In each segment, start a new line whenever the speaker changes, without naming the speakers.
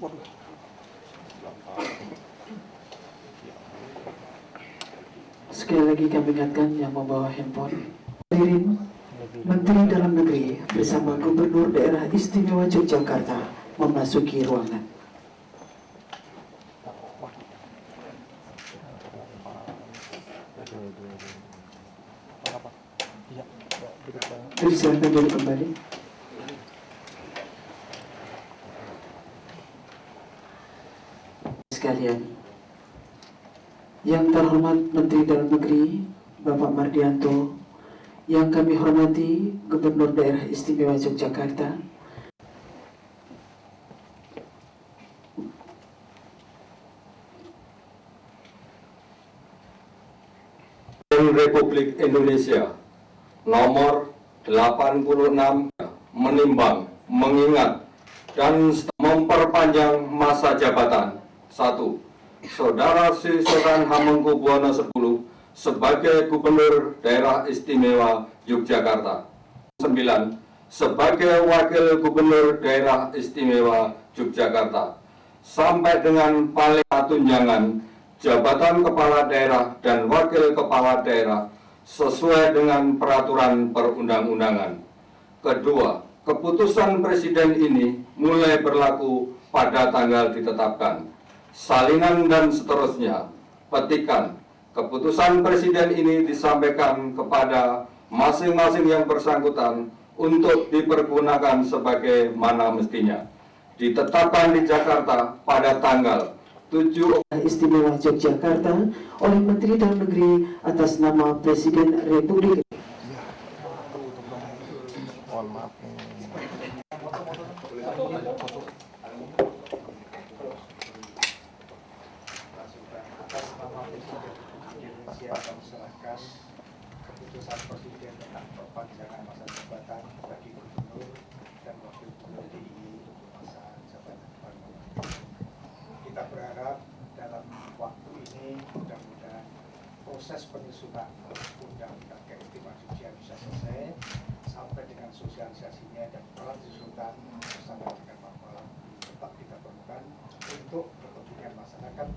Sekali lagi kami ingatkan yang membawa handphone. Hadirin, Menteri Dalam Negeri bersama Gubernur Daerah Istimewa Yogyakarta memasuki ruangan. Silakan duduk kembali. Sekalian, yang terhormat Menteri Dalam Negeri Bapak Mardianto, yang kami hormati Gubernur Daerah Istimewa Yogyakarta,
Republik Indonesia nomor 86 menimbang, mengingat, dan memperpanjang masa jabatan 1. Saudara Sri Sultan Hamengkubuwono X sebagai Gubernur Daerah Istimewa Yogyakarta. 9. Sebagai Wakil Gubernur Daerah Istimewa Yogyakarta sampai dengan paling tunjangan jabatan Kepala Daerah dan Wakil Kepala Daerah sesuai dengan peraturan perundang-undangan. Kedua, keputusan Presiden ini mulai berlaku pada tanggal ditetapkan. Salinan dan seterusnya. Petikan. Keputusan Presiden ini disampaikan kepada masing-masing yang bersangkutan untuk dipergunakan sebagaimana mestinya. Ditetapkan di Jakarta pada tanggal 7
Istimewa Yogyakarta oleh Menteri Dalam Negeri atas nama Presiden Republik.
Serahkan keputusan Presiden tentang perpanjangan masa jabatan bagi Gubernur dan Wakil Gubernur DIY masa jabatan perpanjangan. Kita berharap dalam waktu ini mudah-mudahan proses penyusunan undang-undang kehakiman Jogja bisa selesai sampai dengan sosialisasinya dan pelanjutan bersama dengan Bapak tetap kita perlukan untuk kepentingan masyarakat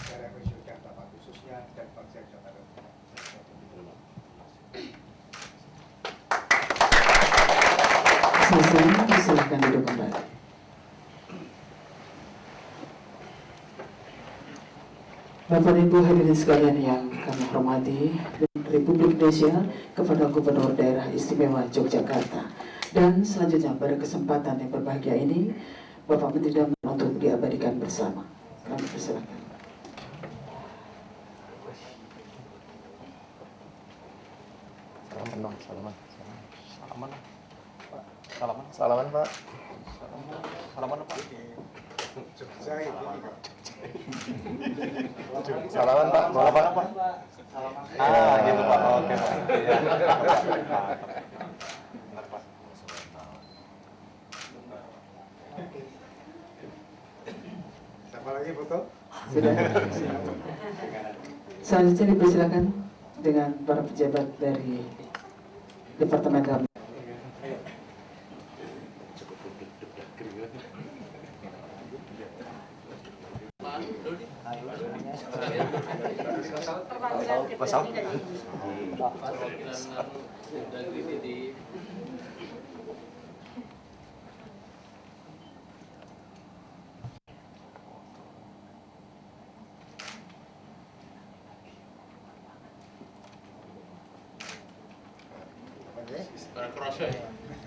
daerah Yogyakarta khususnya dan bangsa Jakarta.
Silakan duduk kembali. Bapak Ibu hadirin sekalian yang kami hormati, Republik Indonesia kepada Gubernur Daerah Istimewa Yogyakarta, dan selanjutnya pada kesempatan yang berbahagia ini Bapak Menteri Dalam untuk diabadikan bersama. Kami persilakan.
Salaman Pak. Salaman Pak. Mau apa Pak? Ah, gitu Pak. Oke Pak.
Siapa lagi foto?
Sudah. Selanjutnya dipersilakan dengan para pejabat dari Departemen Keamanan.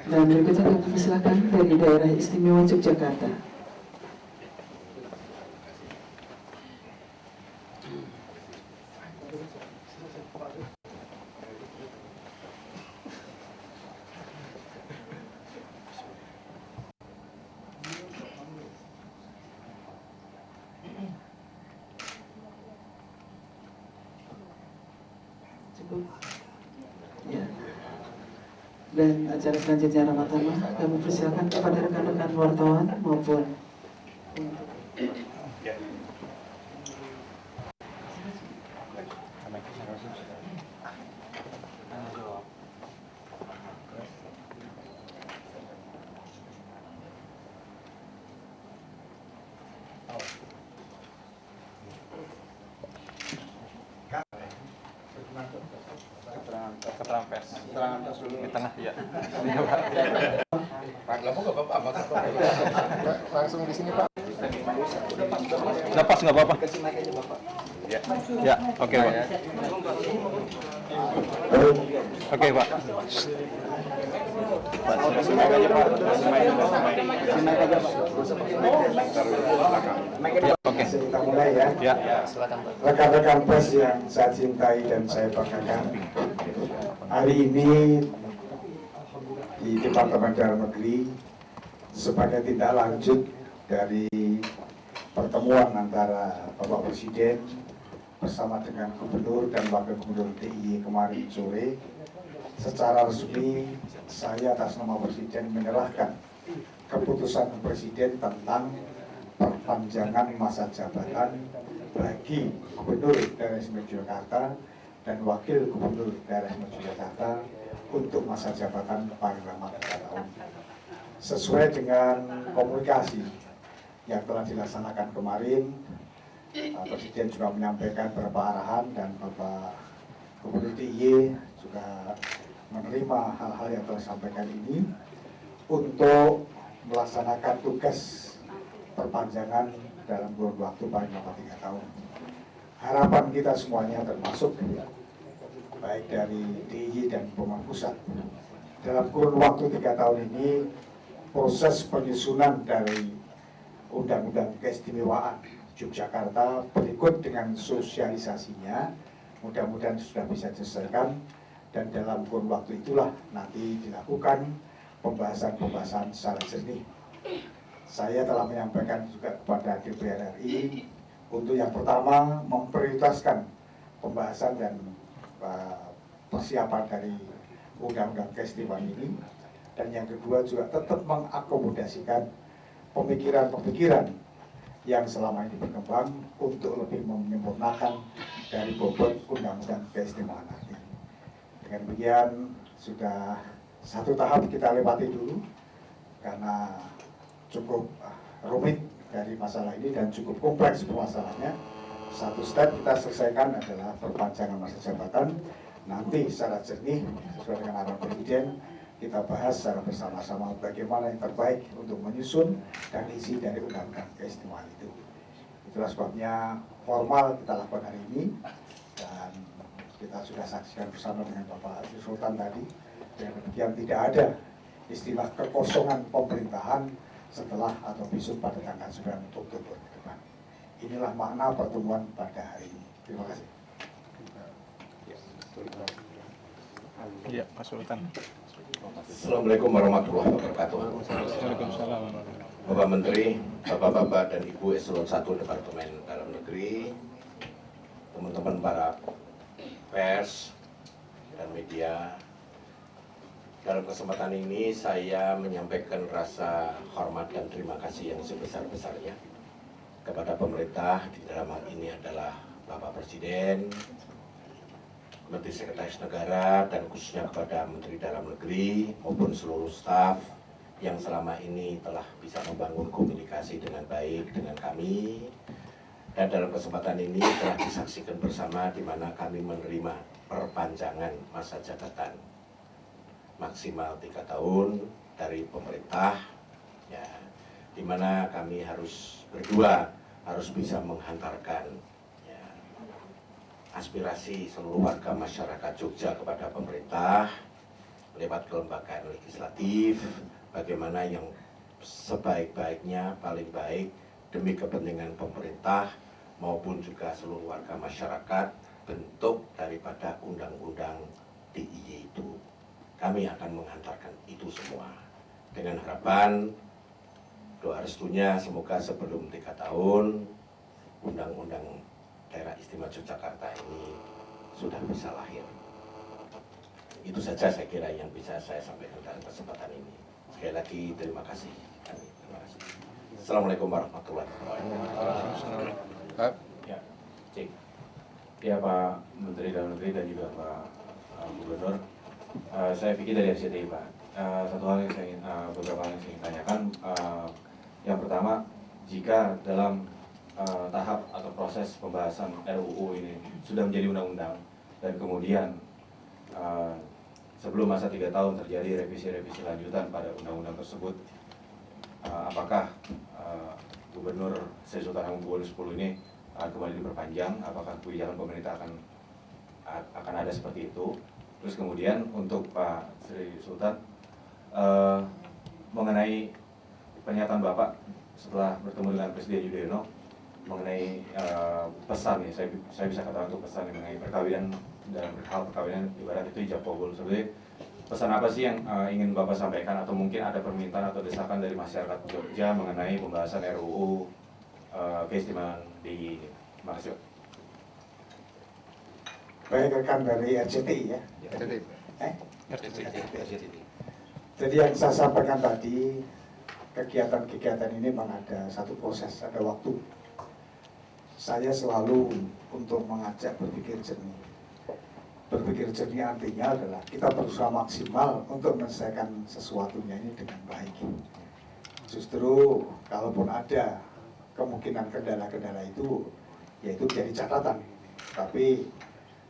Dan berikutnya kami persilakan dari Daerah Istimewa Yogyakarta. Cukup. Ya. Dan acara selanjutnya Ramadhan, kami persilakan kepada rekan-rekan wartawan maupun
Keterangan pers dulu. Di tengah, ya.
Langsung di sini Pak.
Udah pas nggak apa-apa. Ya, ya, oke Pak. Oke Pak. Ya, oke.
Kita mulai ya.
Ya, silakan Pak.
Rekan-rekan pers yang saya cintai dan saya banggakan, hari ini di Departemen Dalam Negeri sebagai tindak lanjut dari pertemuan antara Bapak Presiden bersama dengan Gubernur dan Wakil Gubernur DIY kemarin sore, secara resmi saya atas nama Presiden menyerahkan keputusan Presiden tentang perpanjangan masa jabatan bagi Gubernur Daerah Istimewa Yogyakarta dan Wakil Gubernur Daerah Istimewa Yogyakarta untuk masa jabatan paling lama 3 tahun. Sesuai dengan komunikasi yang telah dilaksanakan kemarin, Presiden juga menyampaikan beberapa arahan dan Bapak Gubernur DIY juga menerima hal-hal yang telah disampaikan ini untuk melaksanakan tugas perpanjangan dalam kurun waktu paling lama 3 tahun. Harapan kita semuanya termasuk baik dari DIY dan pemerintah pusat, dalam kurun waktu 3 tahun ini proses penyusunan dari Undang-Undang Keistimewaan Yogyakarta berikut dengan sosialisasinya mudah-mudahan sudah bisa diselesaikan, dan dalam kurun waktu itulah nanti dilakukan pembahasan-pembahasan secara jernih. Saya telah menyampaikan juga kepada DPR RI untuk yang pertama memprioritaskan pembahasan dan persiapan dari Undang-Undang Keistimewaan ini, dan yang kedua juga tetap mengakomodasikan pemikiran-pemikiran yang selama ini berkembang untuk lebih menyempurnakan dari bobot Undang-Undang Keistimewaan nanti. Dengan demikian sudah satu tahap kita lewati dulu karena cukup rumit dari masalah ini dan cukup kompleks permasalahannya. Satu step kita selesaikan adalah perpanjangan masa jabatan. Nanti secara jernih sesuai dengan arahan Presiden kita bahas secara bersama-sama bagaimana yang terbaik untuk menyusun dan isi dari Undang-Undang Keistimewaan itu. Itulah sebabnya formal kita lakukan hari ini, dan kita sudah saksikan bersama dengan Bapak Sri Sultan tadi. Dengan demikian tidak ada istilah kekosongan pemerintahan setelah atau besok pada tanggal 9 Oktober ke depan. Inilah makna pertemuan pada hari ini. Terima kasih.
Ya, Pak Sultan.
Assalamualaikum warahmatullahi wabarakatuh.
Waalaikumsalam.
Bapak Menteri, Bapak-Bapak dan Ibu Eselon 1 Departemen Dalam Negeri, teman-teman para pers dan media, dalam kesempatan ini saya menyampaikan rasa hormat dan terima kasih yang sebesar-besarnya kepada pemerintah, di dalam hal ini adalah Bapak Presiden, Menteri Sekretaris Negara, dan khususnya kepada Menteri Dalam Negeri maupun seluruh staf yang selama ini telah bisa membangun komunikasi dengan baik dengan kami. Dan dalam kesempatan ini telah disaksikan bersama di mana kami menerima perpanjangan masa jabatan maksimal 3 tahun dari pemerintah, ya, di mana kami harus berdua harus bisa menghantarkan aspirasi seluruh warga masyarakat Jogja kepada pemerintah lewat kelembagaan legislatif, bagaimana yang sebaik-baiknya, paling baik demi kepentingan pemerintah maupun juga seluruh warga masyarakat bentuk daripada undang-undang DIY itu. Kami akan menghantarkan itu semua dengan harapan doa restunya semoga sebelum 3 tahun undang-undang Daerah Istimewa Yogyakarta ini sudah bisa lahir. Itu saja saya kira yang bisa saya sampaikan dalam kesempatan ini. Sekali lagi terima kasih. Terima kasih. Assalamualaikum warahmatullahi wabarakatuh.
Ya, cek. Ya Pak Menteri Dalam Negeri dan juga Pak Gubernur, saya pikir dari RCTI Pak. Satu hal yang saya ingin, beberapa hal yang saya ingin tanyakan. Yang pertama, jika dalam tahap atau proses pembahasan RUU ini sudah menjadi undang-undang dan kemudian sebelum masa 3 tahun terjadi revisi-revisi lanjutan pada undang-undang tersebut, apakah Gubernur Sri Sultan Hamengkubuwono X ini akan kembali diperpanjang? Apakah kebijakan pemerintah akan ada seperti itu? Terus kemudian untuk Pak Sri Sultan, mengenai pernyataan Bapak setelah bertemu dengan Presiden Yudhoyono mengenai pesan nih, saya bisa katakan untuk pesan mengenai perkawinan, dalam hal perkawinan ibarat itu ijab kabul. Sebenarnya pesan apa sih yang ingin Bapak sampaikan, atau mungkin ada permintaan atau desakan dari masyarakat Jogja mengenai pembahasan RUU keistimewaan DIY ini? Terima kasih.
Baik, rekan dari RCTI ya.
RCTI.
Jadi yang saya sampaikan tadi, kegiatan-kegiatan ini memang ada satu proses, ada waktu. Saya selalu untuk mengajak berpikir jernih. Berpikir jernih artinya adalah kita berusaha maksimal untuk menyelesaikan sesuatunya ini dengan baik. Justru kalaupun ada kemungkinan kendala-kendala itu, yaitu jadi catatan. Tapi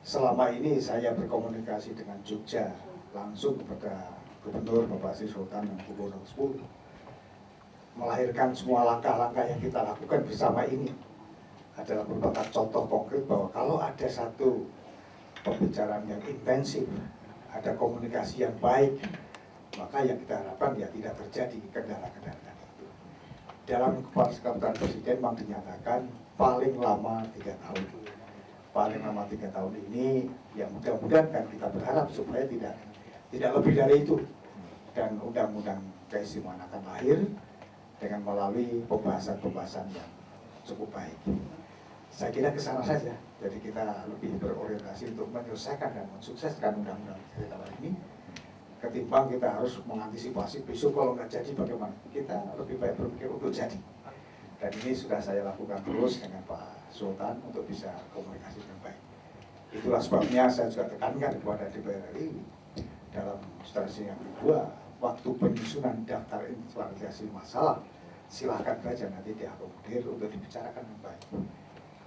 selama ini saya berkomunikasi dengan Jogja langsung kepada Gubernur Bapak Sri Sultan Hamengkubuwono X, melahirkan semua langkah-langkah yang kita lakukan bersama ini adalah merupakan contoh konkret bahwa kalau ada satu pembicaraan yang intensif, ada komunikasi yang baik, maka yang kita harapkan ya tidak terjadi kendala-kendala itu. Dalam kesepakatan Presiden memang dinyatakan paling lama 3 tahun. Paling lama 3 tahun ini, ya mudah-mudahan kan kita berharap supaya tidak lebih dari itu. Dan undang-undang keistimewaan akan lahir dengan melalui pembahasan-pembahasan yang cukup baik. Saya kira ke sana saja. Jadi kita lebih berorientasi untuk menyelesaikan dan mensukseskan undang-undang keistimewaan ini, ketimbang kita harus mengantisipasi besok kalau nggak jadi bagaimana. Kita lebih baik berpikir untuk jadi. Dan ini sudah saya lakukan terus dengan Pak Sultan untuk bisa komunikasi dengan baik. Itulah sebabnya saya juga tekankan kepada DPR RI dalam strategi yang kedua, waktu penyusunan daftar inventarisasi masalah, silahkan saja nanti diakomodir untuk dibicarakan dengan baik.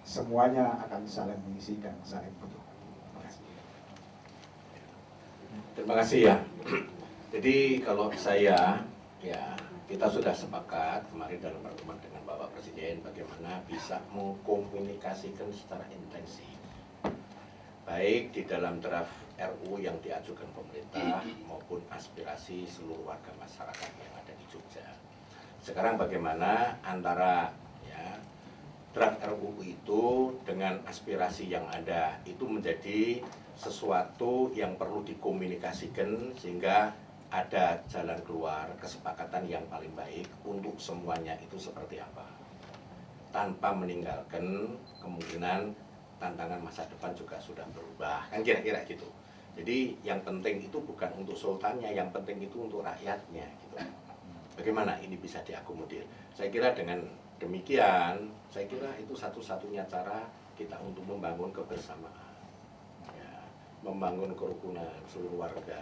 Semuanya akan saling mengisi dan saling butuh. Terima kasih.
Terima kasih ya. Jadi kalau saya, ya kita sudah sepakat kemarin dalam pertemuan dengan Bapak Presiden bagaimana bisa mengkomunikasikan secara intensif, baik di dalam draft RU yang diajukan pemerintah maupun aspirasi seluruh warga masyarakat yang ada di Jogja. Sekarang bagaimana antara ya draft RUU itu dengan aspirasi yang ada itu menjadi sesuatu yang perlu dikomunikasikan sehingga ada jalan keluar, kesepakatan yang paling baik untuk semuanya itu seperti apa, tanpa meninggalkan kemungkinan tantangan masa depan juga sudah berubah, kan kira-kira gitu. Jadi yang penting itu bukan untuk sultannya, yang penting itu untuk rakyatnya gitu. Bagaimana ini bisa diakomodir? Saya kira dengan demikian, saya kira itu satu-satunya cara kita untuk membangun kebersamaan, ya, membangun kerukunan seluruh warga,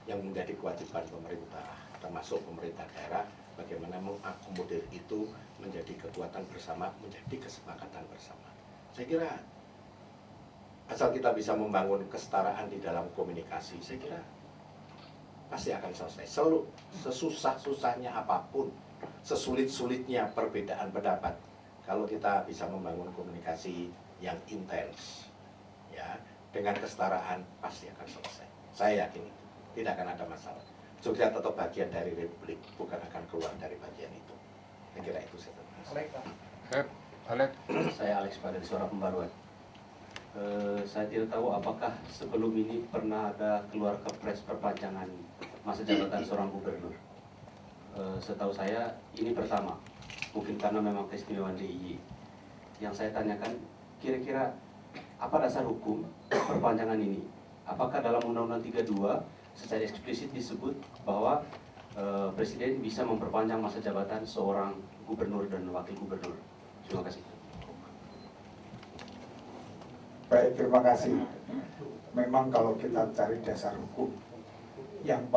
yang menjadi kewajiban pemerintah, termasuk pemerintah daerah, bagaimana mengakomodir itu menjadi kekuatan bersama, menjadi kesepakatan bersama. Saya kira asal kita bisa membangun kesetaraan di dalam komunikasi, saya kira pasti akan selesai. Sesusah-susahnya apapun, sesulit-sulitnya perbedaan pendapat, kalau kita bisa membangun komunikasi yang intens, ya, dengan kesetaraan pasti akan selesai. Saya yakin itu tidak akan ada masalah. Jogja tetap bagian dari Republik, bukan akan keluar dari bagian itu. Saya kira itu saya.
Saya Alex pada Suara Pembaruan. Saya tidak tahu apakah sebelum ini pernah ada keluar kepres perpanjangan masa jabatan seorang gubernur. Setahu saya ini pertama, mungkin karena memang keistimewaan DIY. Yang saya tanyakan, kira-kira apa dasar hukum perpanjangan ini? Apakah dalam Undang-Undang 32 secara eksplisit disebut bahwa Presiden bisa memperpanjang masa jabatan seorang gubernur dan wakil gubernur? Terima kasih.
Baik, terima kasih. Memang kalau kita cari dasar hukum yang